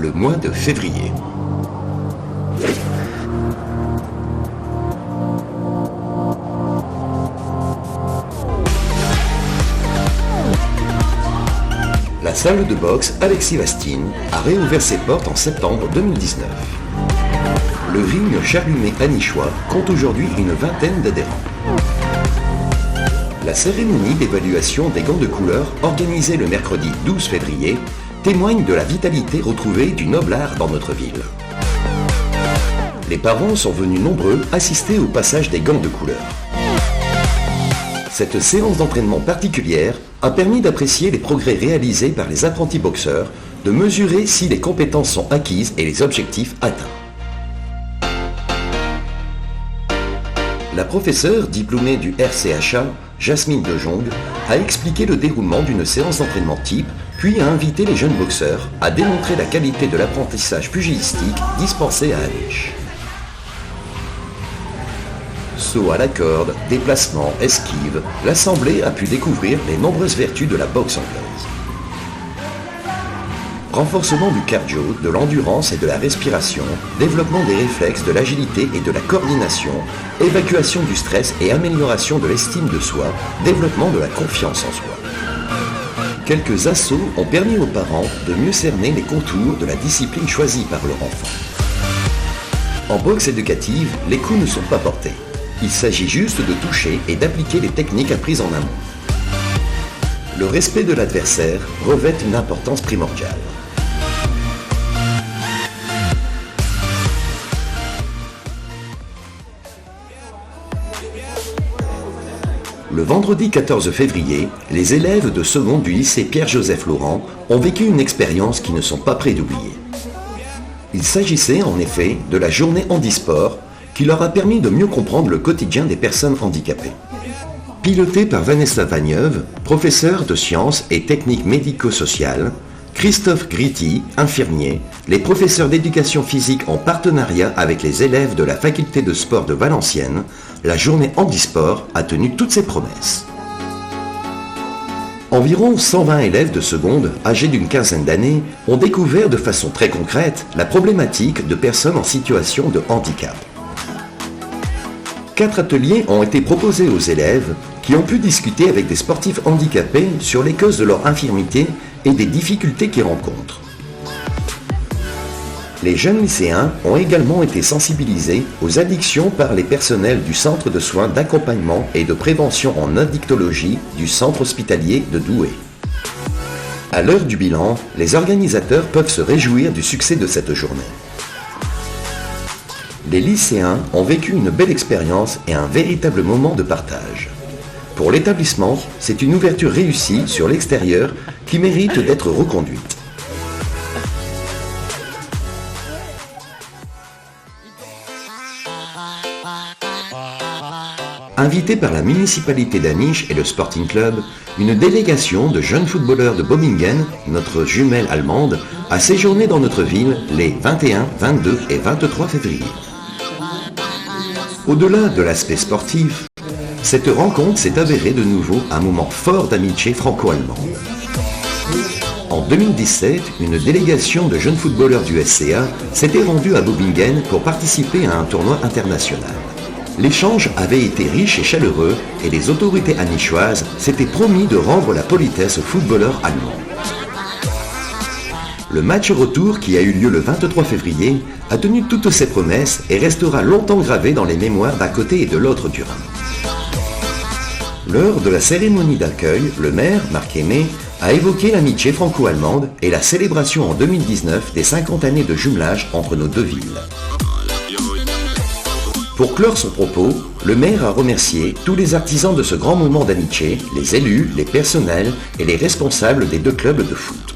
le mois de février. La salle de boxe Alexis Vastine a réouvert ses portes en septembre 2019. Le ring Charlumet-Anichois compte aujourd'hui une vingtaine d'adhérents. La cérémonie d'évaluation des gants de couleur organisée le mercredi 12 février témoigne de la vitalité retrouvée du noble art dans notre ville. Les parents sont venus nombreux assister au passage des gants de couleur. Cette séance d'entraînement particulière a permis d'apprécier les progrès réalisés par les apprentis boxeurs, de mesurer si les compétences sont acquises et les objectifs atteints. La professeure diplômée du RCHA, Jasmine Dejong, a expliqué le déroulement d'une séance d'entraînement type, puis a invité les jeunes boxeurs à démontrer la qualité de l'apprentissage pugilistique dispensé à Aniche. Saut à la corde, déplacement, esquive, l'assemblée a pu découvrir les nombreuses vertus de la boxe anglaise. Renforcement du cardio, de l'endurance et de la respiration, développement des réflexes, de l'agilité et de la coordination, évacuation du stress et amélioration de l'estime de soi, développement de la confiance en soi. Quelques assauts ont permis aux parents de mieux cerner les contours de la discipline choisie par leur enfant. En boxe éducative, les coups ne sont pas portés. Il s'agit juste de toucher et d'appliquer les techniques apprises en amont. Le respect de l'adversaire revêt une importance primordiale. Le vendredi 14 février, les élèves de seconde du lycée Pierre-Joseph Laurent ont vécu une expérience qu'ils ne sont pas prêts d'oublier. Il s'agissait en effet de la journée handisport qui leur a permis de mieux comprendre le quotidien des personnes handicapées. Pilotée par Vanessa Vagneuve, professeure de sciences et techniques médico-sociales, Christophe Gritti, infirmier, les professeurs d'éducation physique en partenariat avec les élèves de la faculté de sport de Valenciennes, la journée handisport a tenu toutes ses promesses. Environ 120 élèves de seconde, âgés d'une quinzaine d'années, ont découvert de façon très concrète la problématique de personnes en situation de handicap. 4 ateliers ont été proposés aux élèves qui ont pu discuter avec des sportifs handicapés sur les causes de leur infirmité et des difficultés qu'ils rencontrent. Les jeunes lycéens ont également été sensibilisés aux addictions par les personnels du centre de soins d'accompagnement et de prévention en addictologie du centre hospitalier de Douai. À l'heure du bilan, les organisateurs peuvent se réjouir du succès de cette journée. Les lycéens ont vécu une belle expérience et un véritable moment de partage. Pour l'établissement, c'est une ouverture réussie sur l'extérieur qui mérite d'être reconduite. Invitée par la municipalité d'Aniche et le Sporting Club, une délégation de jeunes footballeurs de Bobingen, notre jumelle allemande, a séjourné dans notre ville les 21, 22 et 23 février. Au-delà de l'aspect sportif, cette rencontre s'est avérée de nouveau un moment fort d'amitié franco-allemande. En 2017, une délégation de jeunes footballeurs du SCA s'était rendue à Bobingen pour participer à un tournoi international. L'échange avait été riche et chaleureux et les autorités anichoises s'étaient promis de rendre la politesse aux footballeurs allemands. Le match retour qui a eu lieu le 23 février a tenu toutes ses promesses et restera longtemps gravé dans les mémoires d'un côté et de l'autre du Rhin. Lors de la cérémonie d'accueil, le maire, Marc Aimé, a évoqué l'amitié franco-allemande et la célébration en 2019 des 50 années de jumelage entre nos deux villes. Pour clore son propos, le maire a remercié tous les artisans de ce grand moment d'amitié, les élus, les personnels et les responsables des deux clubs de foot.